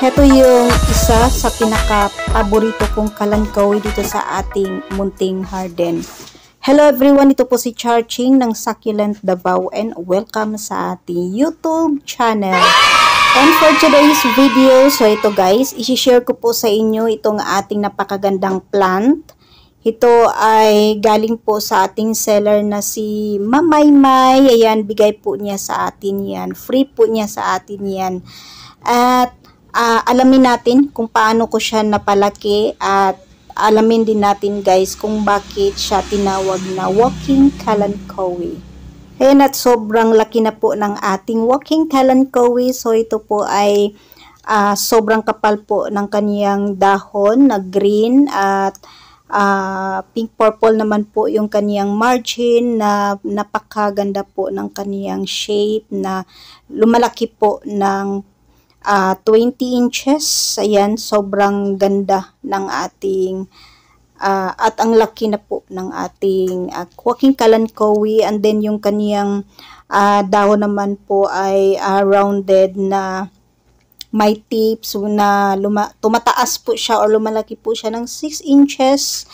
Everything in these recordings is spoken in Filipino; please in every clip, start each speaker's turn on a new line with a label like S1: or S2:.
S1: Heto yung isa sa pinaka-paborito kong kalankawi dito sa ating munting garden. Hello everyone, ito po si Charching ng Succulent Davao and welcome sa ating YouTube channel. And for today's video, so ito guys, isi-share ko po sa inyo itong ating napakagandang plant. Ito ay galing po sa ating seller na si Mamaymay. Ayan, bigay po niya sa atin yan. Free po niya sa atin yan. At alamin natin kung paano ko siya napalaki at alamin din natin guys kung bakit siya tinawag na walking kalankawi. Ayan, at sobrang laki na po ng ating walking kalankawi. So ito po ay sobrang kapal po ng kaniyang dahon na green at pink purple naman po yung kaniyang margin na napakaganda po ng kaniyang shape na lumalaki po ng 20 inches. Ayan, sobrang ganda ng ating at ang laki na po ng ating walking kalankawi. And then yung kaniyang dahon naman po ay rounded na may tips na tumataas po siya or lumalaki po siya ng 6 inches.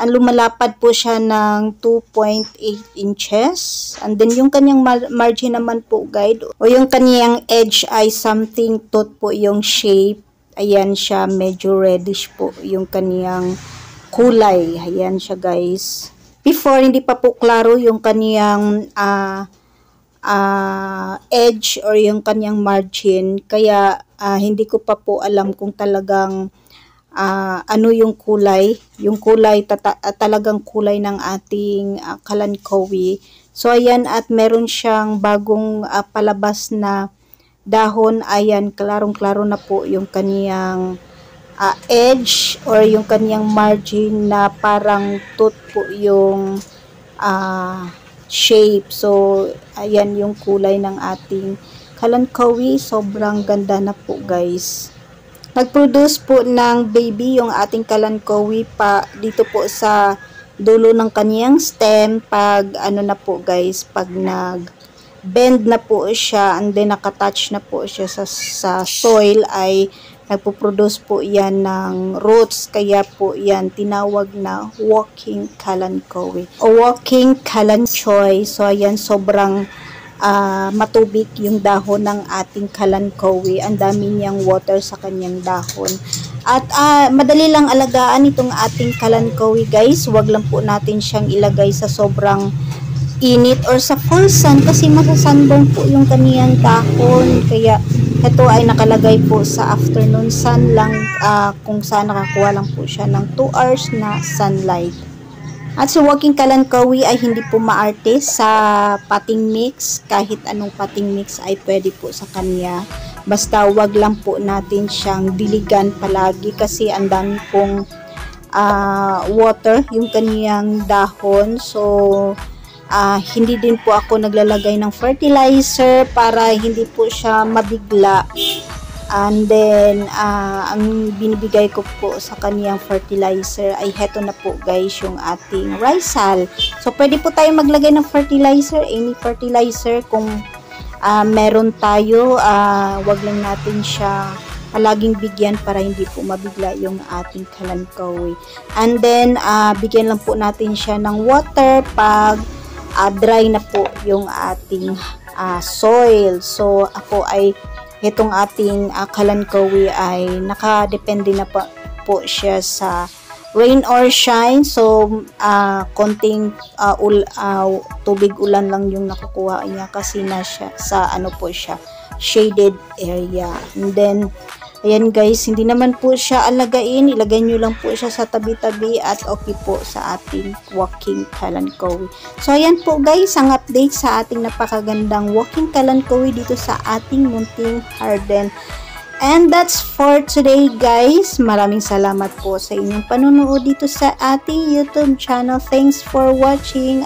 S1: Ang lumalapad po siya ng 2.8 inches. And then yung kanyang margin naman po guide o yung kanyang edge ay something tooth po yung shape. Ayan siya, medyo reddish po yung kanyang kulay. Ayan siya guys. Before, hindi pa po klaro yung kanyang edge or yung kanyang margin. Kaya hindi ko pa po alam kung talagang ano yung kulay. Yung kulay, talagang kulay ng ating kalankawi. So, ayan, at meron siyang bagong palabas na dahon. Ayan, klarong-klaro na po yung kaniyang edge or yung kaniyang margin na parang tooth po yung shape. So, ayan yung kulay ng ating kalankawi. Sobrang ganda na po guys. Nag-produce po ng baby yung ating kalankawi pa dito po sa dulo ng kaniyang stem. Pag ano na po guys, pag nag-bend na po siya and then nakatouch na po siya sa soil ay nagpo-produce po yan ng roots. Kaya po yan tinawag na walking kalankawi o walking kalanchoy. So ayan, sobrang matubig yung dahon ng ating kalankawi. Ang dami niyang water sa kanyang dahon. At madali lang alagaan itong ating kalankawi guys. Huwag lang po natin siyang ilagay sa sobrang init or sa full sun kasi masasunburn po yung kaniyang dahon. Kaya ito ay nakalagay po sa afternoon sun lang kung saan nakakuha lang po siya ng 2 hours na sunlight. At si walking kalankawi ay hindi po maarte sa potting mix. Kahit anong potting mix ay pwede po sa kanya. Basta wag lang po natin siyang diligan palagi kasi ang dami pong water yung kaniyang dahon. So, hindi din po ako naglalagay ng fertilizer para hindi po siya mabigla. And then, ang binibigay ko po sa kaniyang fertilizer ay heto na po guys, yung ating Rysal. So, pwede po tayo maglagay ng fertilizer, any fertilizer kung meron tayo. Wag lang natin siya palaging bigyan para hindi po mabigla yung ating kalankawi. And then, bigyan lang po natin siya ng water pag dry na po yung ating soil. So, ako ay itong ating kalankawi ay nakadepende na po siya sa rain or shine. So, konting tubig ulan lang yung nakukuha niya kasi na siya sa ano po siya, shaded area. And then, ayan guys, hindi naman po siya alagain. Ilagay nyo lang po siya sa tabi-tabi at okay po sa ating walking kalankawi. So, ayan po guys, ang update sa ating napakagandang walking kalankawi dito sa ating munting garden. And that's for today guys. Maraming salamat po sa inyong panunood dito sa ating YouTube channel. Thanks for watching.